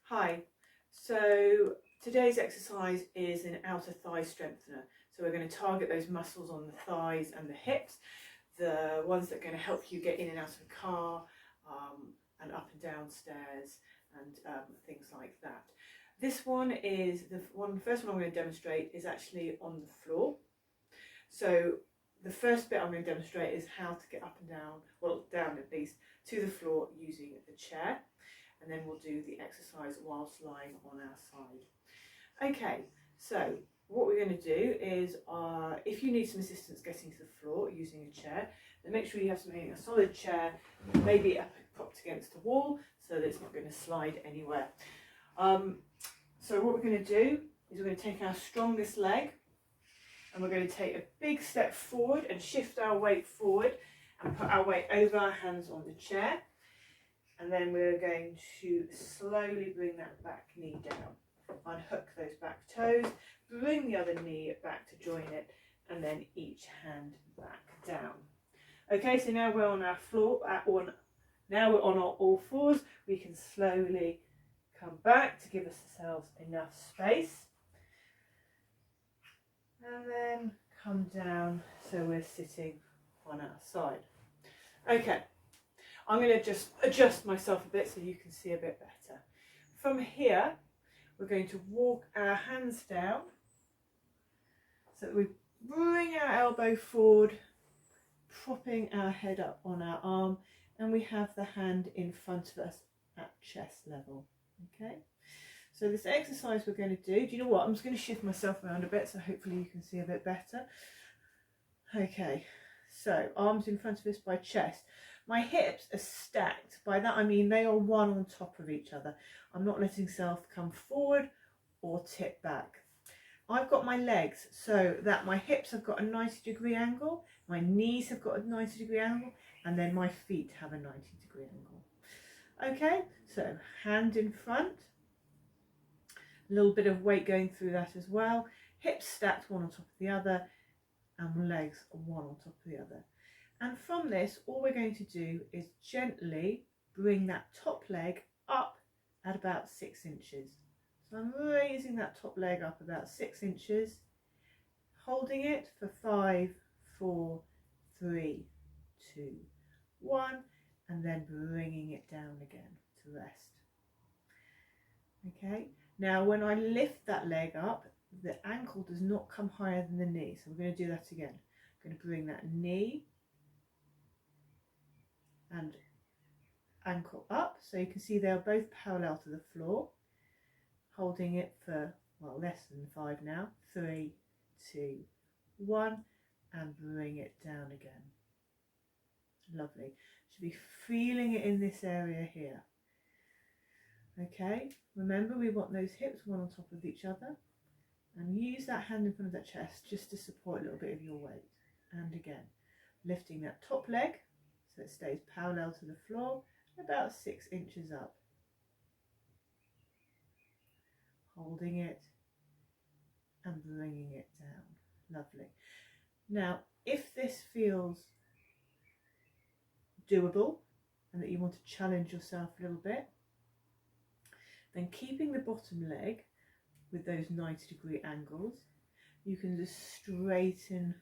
Hi, so today's exercise is an outer thigh strengthener. So we're going to target those muscles on the thighs and the hips, the ones that are going to help you get in and out of the car and up and down stairs and things like that. This one is the first one I'm going to demonstrate is actually on the floor. So the first bit I'm going to demonstrate is how to get up and down, well down at least, to the floor using the chair. And then we'll do the exercise whilst lying on our side. Okay, so what we're going to do is, if you need some assistance getting to the floor using a chair, then make sure you have a solid chair, maybe propped against the wall so that it's not going to slide anywhere. So what we're going to do is we're going to take our strongest leg and we're going to take a big step forward and shift our weight forward and put our weight over our hands on the chair. And then we're going to slowly bring that back knee down, unhook those back toes, bring the other knee back to join it, and then each hand back down. Okay, so now we're on our floor, now we're on our all fours. We can slowly come back to give ourselves enough space. And then come down so we're sitting on our side. Okay. I'm going to just adjust myself a bit so you can see a bit better. From here, we're going to walk our hands down so that we bring our elbow forward, propping our head up on our arm, and we have the hand in front of us at chest level. Okay, so this exercise we're going to do you know what? I'm just going to shift myself around a bit so hopefully you can see a bit better. Okay, so arms in front of us by chest. My hips are stacked. By that I mean they are one on top of each other. I'm not letting self come forward or tip back. I've got my legs so that my hips have got a 90-degree angle, my knees have got a 90-degree angle, and then my feet have a 90-degree angle. Okay, so hand in front, a little bit of weight going through that as well. Hips stacked one on top of the other, and legs one on top of the other. And from this, all we're going to do is gently bring that top leg up at about 6 inches. So I'm raising that top leg up about 6 inches, holding it for 5, 4, 3, 2, 1, and then bringing it down again to rest. Okay, now when I lift that leg up, the ankle does not come higher than the knee. So we're going to do that again. I'm going to bring that knee and ankle up, so you can see they're both parallel to the floor, holding it for less than 5 now. 3, 2, 1, and bring it down again. Lovely. Should be feeling it in this area here. Okay, remember we want those hips one on top of each other, and use that hand in front of that chest just to support a little bit of your weight. And again, lifting that top leg so it stays parallel to the floor, about 6 inches up. Holding it and bringing it down. Lovely. Now, if this feels doable and that you want to challenge yourself a little bit, then keeping the bottom leg with those 90-degree angles, you can just straighten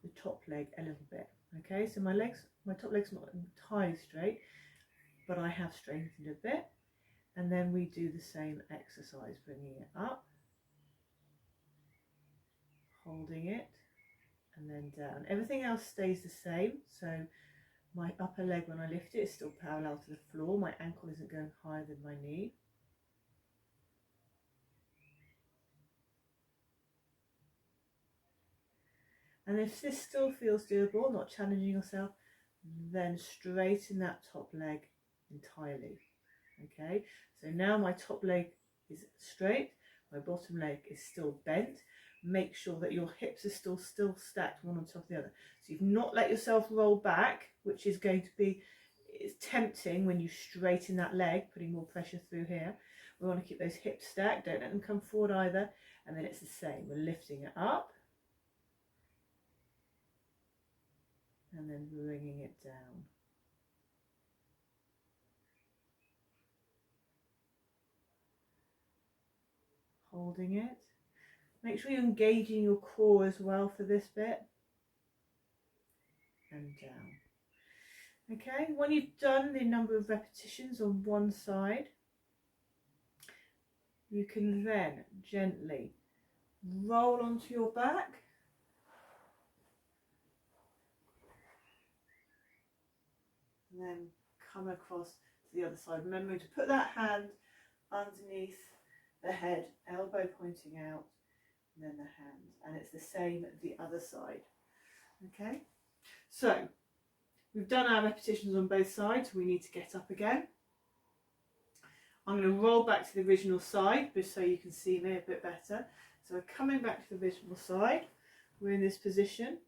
the top leg a little bit. Okay, so my top leg's not entirely straight, but I have straightened a bit. And then we do the same exercise, bringing it up, holding it, and then down. Everything else stays the same. So my upper leg, when I lift it, is still parallel to the floor. My ankle isn't going higher than my knee. And if this still feels doable, not challenging yourself, then straighten that top leg entirely. Okay, so now my top leg is straight, my bottom leg is still bent. Make sure that your hips are still stacked one on top of the other. So you've not let yourself roll back, which is going to be, it's tempting when you straighten that leg, putting more pressure through here. We want to keep those hips stacked, don't let them come forward either. And then it's the same, we're lifting it up and then bringing it down. holding it. Make sure you're engaging your core as well for this bit. And down. Okay, when you've done the number of repetitions on one side, you can then gently roll onto your back. And then come across to the other side. Remembering to put that hand underneath the head, elbow pointing out, and then the hand. And it's the same at the other side. Okay, so we've done our repetitions on both sides. We need to get up again. I'm going to roll back to the original side just so you can see me a bit better. So we're coming back to the original side. We're in this position.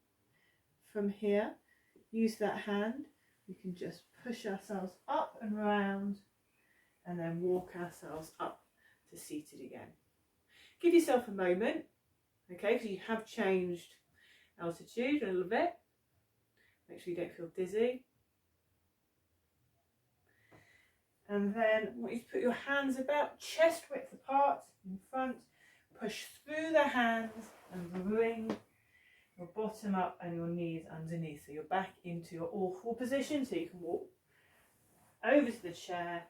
From here, use that hand. We can just push ourselves up and round and then walk ourselves up to seated again. Give yourself a moment, okay, because you have changed altitude a little bit. Make sure you don't feel dizzy. And then I want you to put your hands about chest width apart in front. Push through the hands and bring your bottom up and your knees underneath. So you're back into your all-four position, so you can walk over to the chair,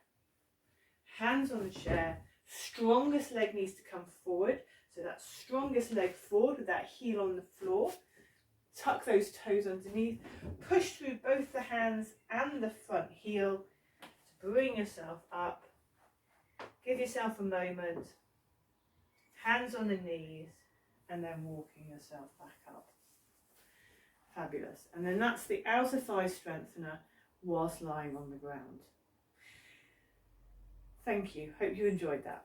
hands on the chair. Strongest leg needs to come forward. So that strongest leg forward with that heel on the floor. Tuck those toes underneath. Push through both the hands and the front heel to bring yourself up. Give yourself a moment. Hands on the knees and then walking yourself back up. Fabulous. And then that's the outer thigh strengthener whilst lying on the ground. Thank you. Hope you enjoyed that.